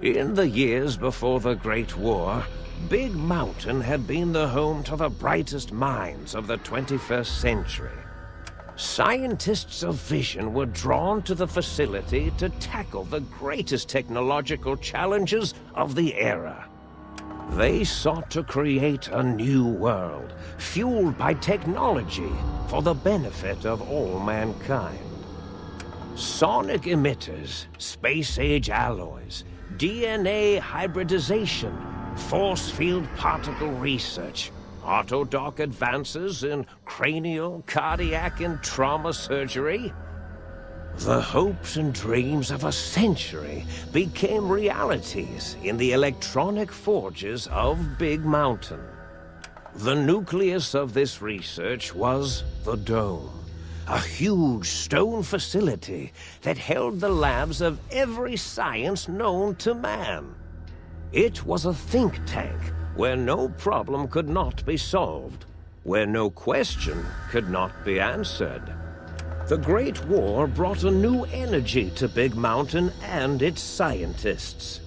In the years before the Great War, Big Mountain had been the home to the brightest minds of the 21st century. Scientists of vision were drawn to the facility to tackle the greatest technological challenges of the era. They sought to create a new world, fueled by technology for the benefit of all mankind. Sonic emitters, space-age alloys, DNA hybridization, force field particle research, autodoc advances in cranial, cardiac, and trauma surgery. The hopes and dreams of a century became realities in the electronic forges of Big Mountain. The nucleus of this research was the Dome, a huge stone facility that held the labs of every science known to man. It was a think tank where no problem could not be solved, where no question could not be answered. The Great War brought a new energy to Big Mountain and its scientists.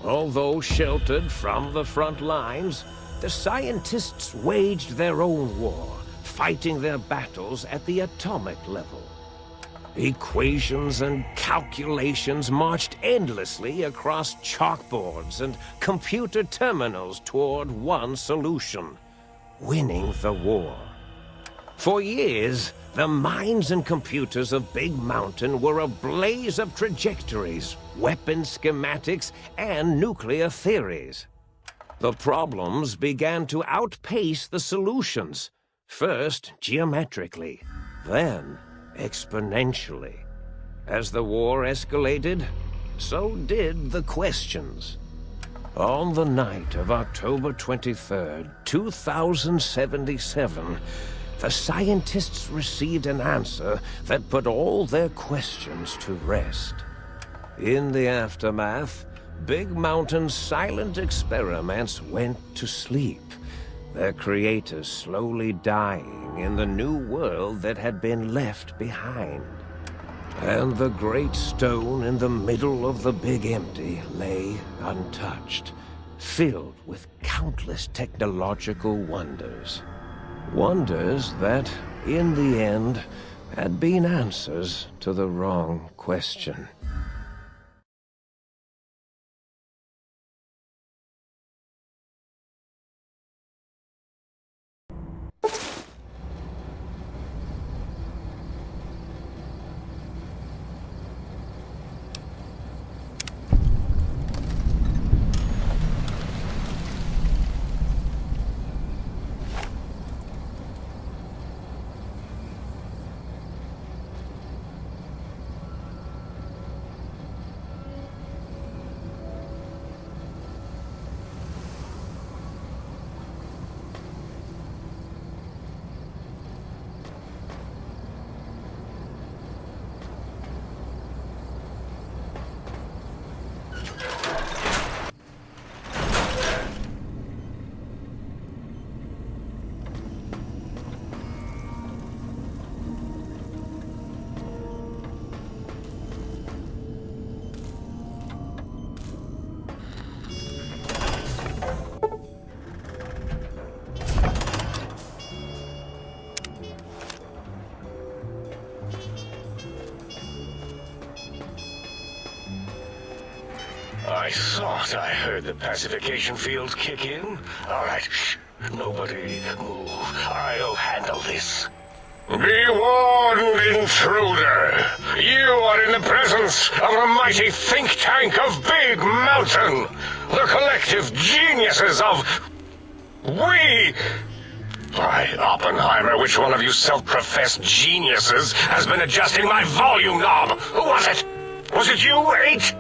Although sheltered from the front lines, the scientists waged their own war, fighting their battles at the atomic level. Equations and calculations marched endlessly across chalkboards and computer terminals toward one solution: winning the war. For years, the minds and computers of Big Mountain were a blaze of trajectories, weapon schematics, and nuclear theories. The problems began to outpace the solutions, first geometrically, then exponentially. As the war escalated, so did the questions. On the night of October 23rd, 2077, the scientists received an answer that put all their questions to rest. In the aftermath, Big Mountain's silent experiments went to sleep, their creators slowly dying in the new world that had been left behind. And the great stone in the middle of the Big Empty lay untouched, filled with countless technological wonders. Wonders that, in the end, had been answers to the wrong question. I thought I heard the pacification fields kick in. All right, shh. Nobody move. I'll handle this. Be warned, intruder. You are in the presence of the mighty think tank of Big Mountain. The collective geniuses of... We... By Oppenheimer, which one of you self-professed geniuses has been adjusting my volume knob? Who was it? Was it you, 8?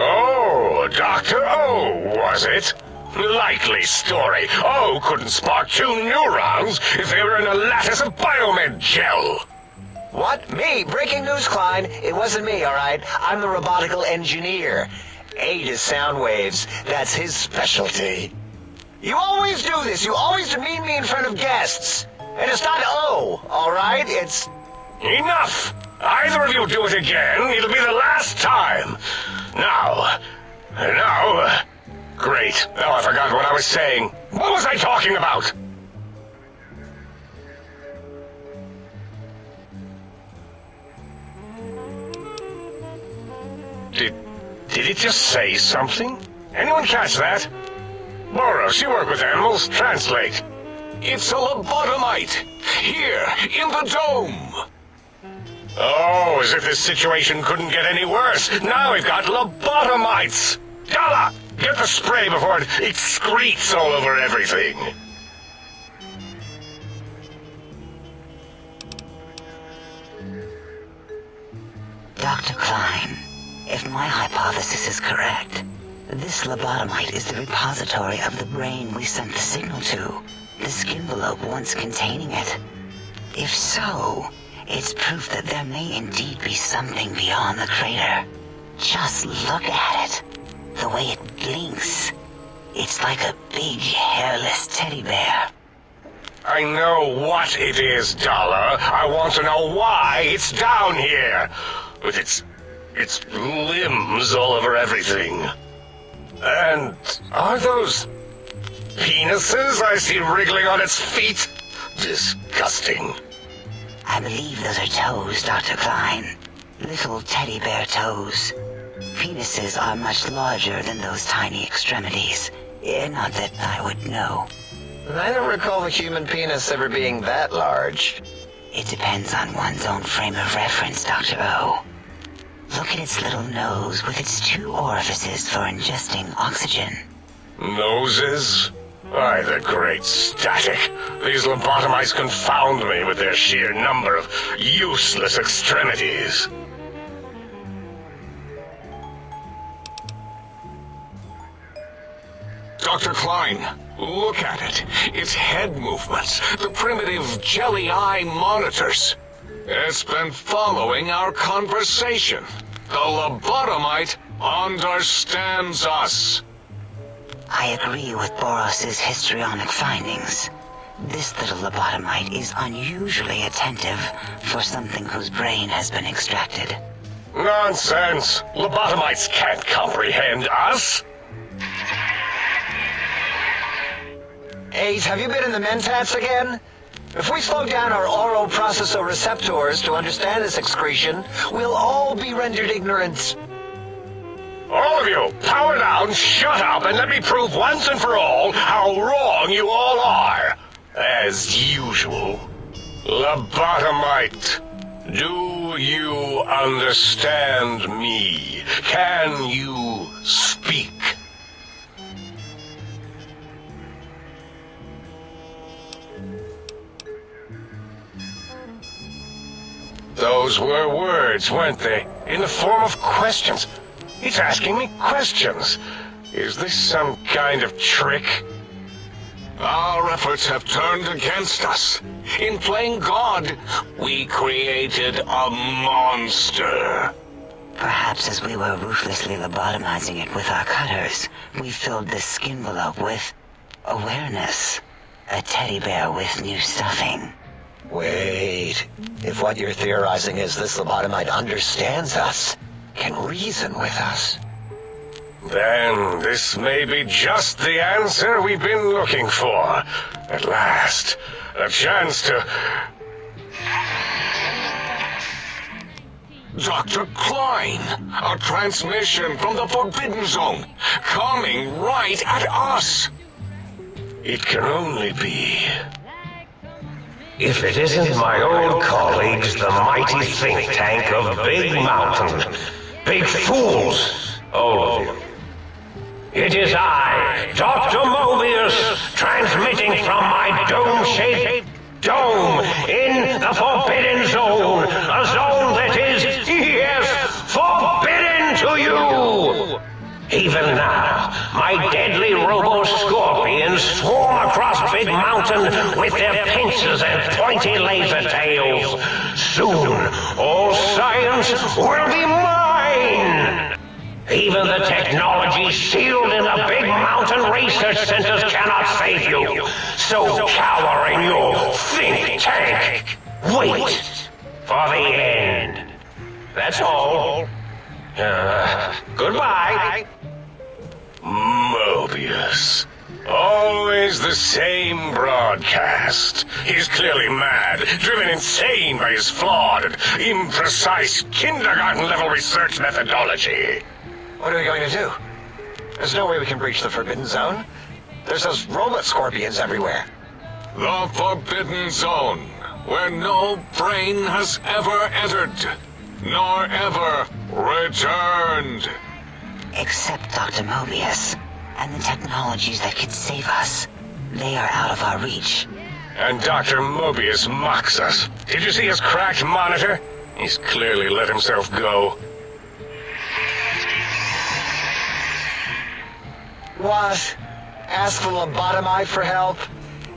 Oh, Dr. O, was it? Likely story. O couldn't spark 2 neurons if they were in a lattice of biomed gel. What? Me? Breaking news, Klein. It wasn't me, all right? I'm the robotical engineer. 8 is sound waves. That's his specialty. You always do this. You always demean me in front of guests. And it's not O, all right? It's... Enough! Either of you do it again, it'll be the last time. Now, great. Now I forgot what I was saying. What was I talking about? Did it just say something? Anyone catch that? Boros, you work with animals. Translate. It's a lobotomite! Here, in the dome! Oh, as if this situation couldn't get any worse. Now we've got lobotomites! Dala, get the spray before it excretes all over everything. Dr. Klein, if my hypothesis is correct, this lobotomite is the repository of the brain we sent the signal to, the skinvelope once containing it. If so, it's proof that there may indeed be something beyond the crater. Just look at it. The way it blinks. It's like a big, hairless teddy bear. I know what it is, Dala. I want to know why it's down here. With its limbs all over everything. And are those penises I see wriggling on its feet? Disgusting. I believe those are toes, Dr. Klein. Little teddy bear toes. Penises are much larger than those tiny extremities. Not that I would know. I don't recall the human penis ever being that large. It depends on one's own frame of reference, Dr. O. Look at its little nose with its 2 orifices for ingesting oxygen. Noses? Why, the great static. These lobotomites confound me with their sheer number of useless extremities. Dr. Klein, look at it. Its head movements, the primitive jelly eye monitors. It's been following our conversation. The lobotomite understands us. I agree with Boros's histrionic findings. This little lobotomite is unusually attentive for something whose brain has been extracted. Nonsense! Lobotomites can't comprehend us! Ace, have you been in the mentats again? If we slow down our oroprocessoreceptors to understand this excretion, we'll all be rendered ignorant. All of you, power down, shut up, and let me prove once and for all how wrong you all are. As usual. Lobotomite, do you understand me? Can you speak? Those were words, weren't they? In the form of questions. It's asking me questions. Is this some kind of trick? Our efforts have turned against us. In playing God, we created a monster. Perhaps as we were ruthlessly lobotomizing it with our cutters, we filled the skinvelope with awareness. A teddy bear with new stuffing. Wait, if what you're theorizing is this lobotomite understands us, can reason with us, then this may be just the answer we've been looking for. At last, a chance to... Dr. Klein, a transmission from the Forbidden Zone, coming right at us. It can only be... If it isn't my old colleagues, the mighty think tank of Big Mountain. Big fools, all of you. It is I, Dr. Mobius, transmitting from my dome-shaped dome in the Forbidden Zone. A zone that is, yes, forbidden to you. Even now, my deadly robo-scorpions swarm across Big Mountain with their pincers and pointy laser tails. Soon, all science will be mine! Even the technology sealed in the Big Mountain research centers cannot save you. So cower in your think tank. Wait for the end. That's all. Goodbye. Mobius. Always the same broadcast. He's clearly mad, driven insane by his flawed and imprecise kindergarten-level research methodology. What are we going to do? There's no way we can breach the Forbidden Zone. There's those robot-scorpions everywhere. The Forbidden Zone, where no brain has ever entered, nor ever returned. Except Dr. Mobius and the technologies that could save us. They are out of our reach. And Dr. Mobius mocks us. Did you see his cracked monitor? He's clearly let himself go. What? Ask the lobotomite for help?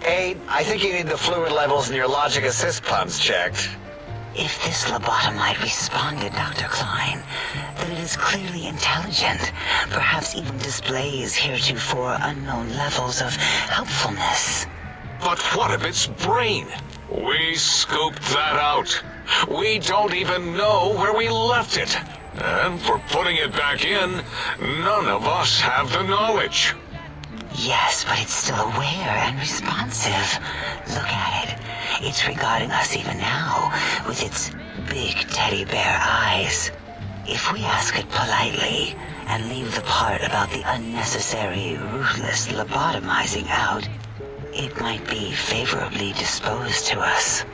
Aid, I think you need the fluid levels in your logic assist pumps checked. If this lobotomite responded, Dr. Klein, then it is clearly intelligent, perhaps even displays heretofore unknown levels of helpfulness. But what of its brain? We scooped that out. We don't even know where we left it. And for putting it back in, none of us have the knowledge. Yes, but it's still aware and responsive. Look at it. It's regarding us even now, with its big teddy bear eyes. If we ask it politely, and leave the part about the unnecessary, ruthless lobotomizing out, it might be favorably disposed to us.